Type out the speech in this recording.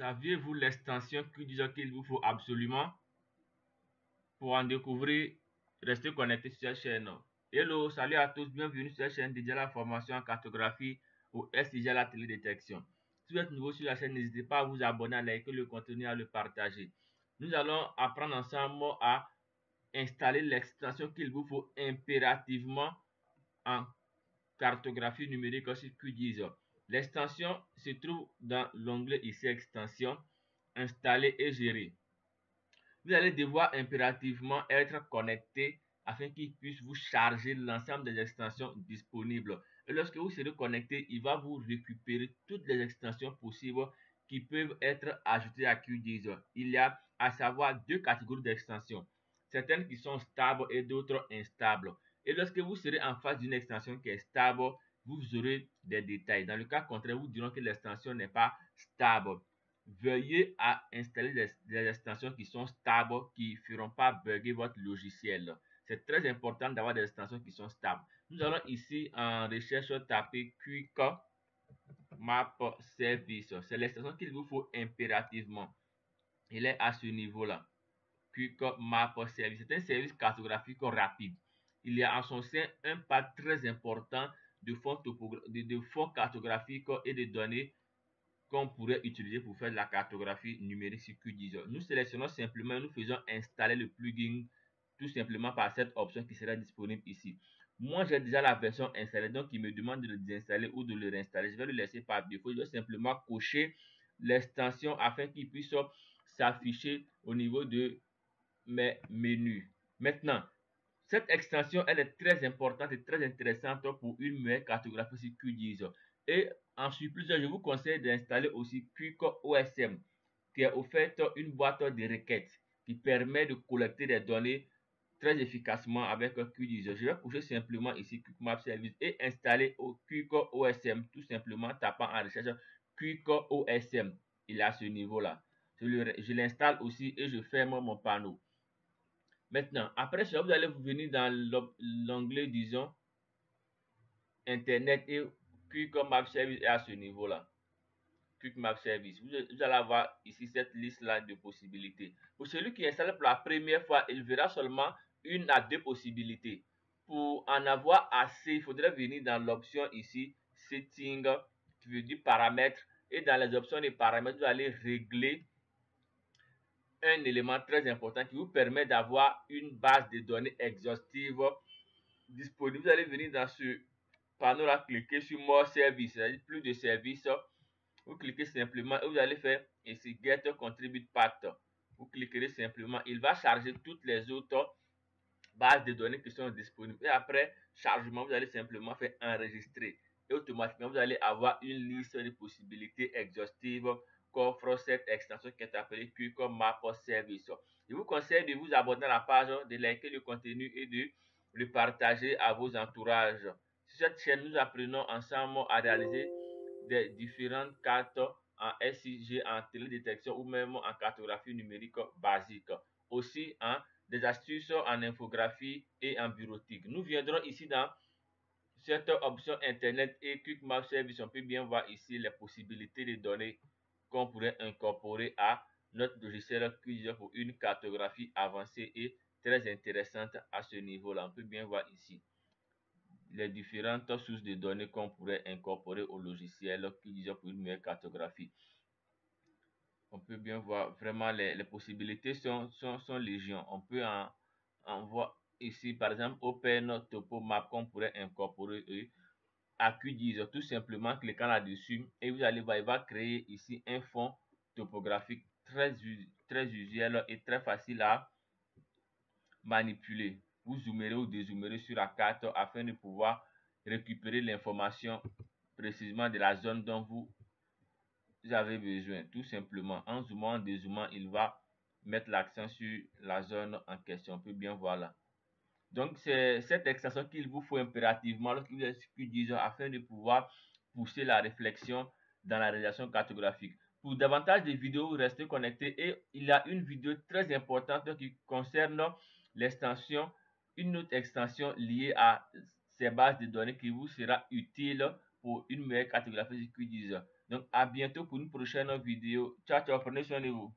Saviez-vous l'extension QGIS qu'il vous faut absolument? Pour en découvrir, restez connectés sur cette chaîne. Hello, salut à tous, bienvenue sur cette chaîne dédiée à la formation en cartographie ou SIG à la télédétection. Si vous êtes nouveau sur la chaîne, n'hésitez pas à vous abonner, à liker le contenu et à le partager. Nous allons apprendre ensemble à installer l'extension qu'il vous faut impérativement en cartographie numérique sur QGIS. L'extension se trouve dans l'onglet ici extension, installer et gérer. Vous allez devoir impérativement être connecté afin qu'il puisse vous charger l'ensemble des extensions disponibles. Et lorsque vous serez connecté, il va vous récupérer toutes les extensions possibles qui peuvent être ajoutées à QGIS. Il y a à savoir deux catégories d'extensions, certaines qui sont stables et d'autres instables. Et lorsque vous serez en face d'une extension qui est stable, vous aurez des détails. Dans le cas contraire, vous diront que l'extension n'est pas stable. Veuillez à installer des extensions qui sont stables, qui ne feront pas bugger votre logiciel. C'est très important d'avoir des extensions qui sont stables. Nous allons ici en recherche taper Quick Map Service. C'est l'extension qu'il vous faut impérativement. Il est à ce niveau-là. Quick Map Service. C'est un service cartographique rapide. Il y a en son sein un pas très important de fonds cartographiques et de données qu'on pourrait utiliser pour faire de la cartographie numérique sur QGIS. Nous sélectionnons simplement, nous faisons installer le plugin tout simplement par cette option qui sera disponible ici. Moi, j'ai déjà la version installée, donc il me demande de le désinstaller ou de le réinstaller. Je vais le laisser par défaut. Je vais simplement cocher l'extension afin qu'il puisse s'afficher au niveau de mes menus. Maintenant, cette extension, elle est très importante et très intéressante pour une meilleure cartographie sur QGIS. Et en surplus, je vous conseille d'installer aussi Quick OSM, qui est offerte une boîte de requêtes qui permet de collecter des données très efficacement avec QGIS. Je vais coucher simplement ici Quick Map Service et installer Quick OSM, tout simplement tapant en recherche Quick OSM. Il est à ce niveau-là. Je l'installe aussi et je ferme mon panneau. Maintenant, après cela, vous allez venir dans l'onglet, disons, Internet et Quick Map Service est à ce niveau-là. Quick Map Service. Vous allez avoir ici cette liste-là de possibilités. Pour celui qui installe pour la première fois, il verra seulement une à deux possibilités. Pour en avoir assez, il faudrait venir dans l'option ici, Setting, qui veut dire paramètres. Et dans les options des paramètres, vous allez régler un élément très important qui vous permet d'avoir une base de données exhaustive disponible. Vous allez venir dans ce panneau là, cliquer sur More Service, c'est-à-dire plus de services. Vous cliquez simplement et vous allez faire ici Get Contribute Path. Vous cliquerez simplement, il va charger toutes les autres bases de données qui sont disponibles. Et après chargement, vous allez simplement faire enregistrer. Et automatiquement, vous allez avoir une liste de possibilités exhaustives qu'offre cette extension qui est appelée Quick Map Service. Je vous conseille de vous abonner à la page, de liker le contenu et de le partager à vos entourages. Sur cette chaîne, nous apprenons ensemble à réaliser des différentes cartes en SIG, en télédétection ou même en cartographie numérique basique. Aussi, des astuces en infographie et en bureautique. Nous viendrons ici dans cette option Internet et Quick Map Service. On peut bien voir ici les possibilités de données qu'on pourrait incorporer à notre logiciel QGIS pour une cartographie avancée et très intéressante à ce niveau-là. On peut bien voir ici les différentes sources de données qu'on pourrait incorporer au logiciel QGIS pour une meilleure cartographie. On peut bien voir vraiment les possibilités sont légion. On peut en voir ici par exemple Open Topo Map qu'on pourrait incorporer à QGIS tout simplement cliquant là-dessus et vous allez voir, il va créer ici un fond topographique très usuel et très facile à manipuler. Vous zoomerez ou dézoomerez sur la carte afin de pouvoir récupérer l'information précisément de la zone dont vous avez besoin. Tout simplement, en zoomant, en dézoomant, il va mettre l'accent sur la zone en question. On peut bien voir là. Donc, c'est cette extension qu'il vous faut impérativement lorsque vous êtes sur QGIS afin de pouvoir pousser la réflexion dans la réalisation cartographique. Pour davantage de vidéos, restez connectés et il y a une vidéo très importante qui concerne l'extension, une autre extension liée à ces bases de données qui vous sera utile pour une meilleure cartographie sur QGIS. Donc, à bientôt pour une prochaine vidéo. Ciao, ciao, prenez soin de vous.